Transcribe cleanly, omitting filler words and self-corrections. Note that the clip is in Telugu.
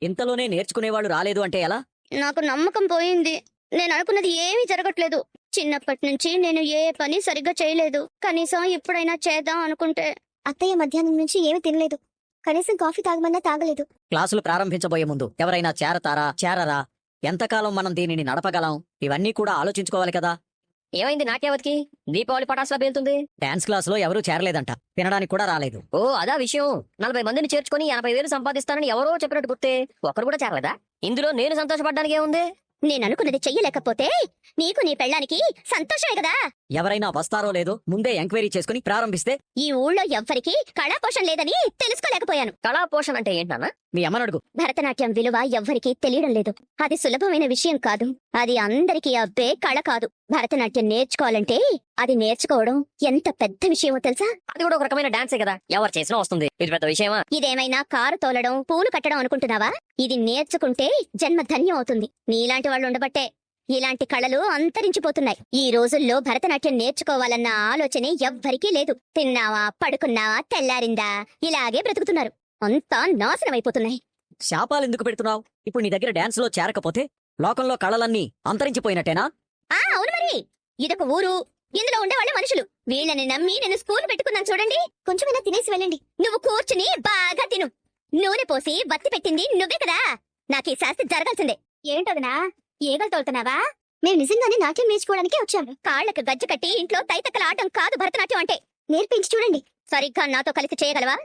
ఇంతలోనే నేర్చుకునేవాళ్ళు రాలేదు అంటే ఎలా? నాకు నమ్మకం పోయింది. నేను అనుకున్నది ఏమీ జరగట్లేదు. చిన్నప్పటి నుంచి నేను ఏ పని సరిగ్గా చేయలేదు. కనీసం ఇప్పుడైనా చేద్దాం అనుకుంటే అత్తయ్య మధ్యాహ్నం నుంచి ఏమీ తినలేదు. కనీసం కాఫీ తాగమన్నా తాగలేదు. క్లాసులు ప్రారంభించబోయే ముందు ఎవరైనా చేరతారా చేరరా, ఎంతకాలం మనం దీనిని నడపగలం, ఇవన్నీ కూడా ఆలోచించుకోవాలి కదా. ఏమైంది నాకేవతికి? దీపావళి పటాసులా పేలుతుంది. డాన్స్ క్లాస్ లో ఎవరూ చేరలేదంట, తినడానికి కూడా రాలేదు. ఓ అదా విషయం. 40 మందిని చేర్చుకుని 80,000 సంపాదిస్తానని ఎవరో చెప్పినట్టు గుర్తే. ఒకరు కూడా చేరలేదా? ఇందులో నేను సంతోషపడ్డానికి ఏముంది? నేను అనుకున్నది చెయ్యలేకపోతే నీకు నీ పెళ్ళానికి సంతోషమే కదా. ఎవరైనా వస్తారో లేదో ముందే ఎంక్వైరీ చేసుకుని ప్రారంభిస్తే. ఈ ఊళ్ళో ఎవ్వరికీ కళాపోషణ లేదని తెలుసుకోలేకపోయాను. కళా పోషణ అంటే ఏంటన్నా? మీ అమ్మనడుగు. భరతనాట్యం విలువ ఎవ్వరికీ తెలియడం లేదు. అది సులభమైన విషయం కాదు. అది అందరికీ అబ్బే కళ కాదు. భరతనాట్యం నేర్చుకోవాలంటే అది నేర్చుకోవడం ఎంత పెద్ద విషయమో తెలుసా? అది కూడా ఒక రకమైన డాన్సే కదా, ఎవరు చేసినా వస్తుంది. ఇది పెద్ద విషయమా? ఇదేమైనా కారు తోలడం, పూలు కట్టడం అనుకుంటున్నావా? ఇది నేర్చుకుంటే జన్మ ధన్యం అవుతుంది. నీలాంటి వాళ్ళు ఉండబట్టే ఇలాంటి కళలు అంతరించిపోతున్నాయి. ఈ రోజుల్లో భరతనాట్యం నేర్చుకోవాలన్న ఆలోచనే ఎవ్వరికీ లేదు. తిన్నావా, పడుకున్నావా, తెల్లారిందా, ఇలాగే బ్రతుకుతున్నారు. అంతా నాశనమైపోతున్నాయి. శాపాలెందుకు పెడుతున్నావు? ఇప్పుడు నీ దగ్గర డాన్స్ లో చేరకపోతే లోకంలో కళలన్నీ అంతరించిపోయినట్టేనా? అవును మరి. ఇదొక ఊరు, ఇందులో ఉండేవాళ్ళే మనుషులు. వీళ్ళని నమ్మి నేను స్కూల్ పెట్టుకున్నాను చూడండి. కొంచెమైనా తినేసి వెళ్ళండి. నువ్వు కూర్చుని బాగా తిను. నూనె పోసి బత్తి పెట్టింది నువ్వే కదా. నాకు ఈ శాస్త్రి జరగాల్సిందే. ఏంటదనా, ఏగలు తోలుతున్నావా? మేము నిజంగానే నాట్యం నేర్చుకోవడానికి వచ్చాము. కాళ్లకు గజ్జ కట్టి ఇంట్లో తైతక్కల ఆటం కాదు భరతనాట్యం అంటే. నేర్పించి చూడండి. సరిగ్గా నాతో కలిసి చేయగలవా?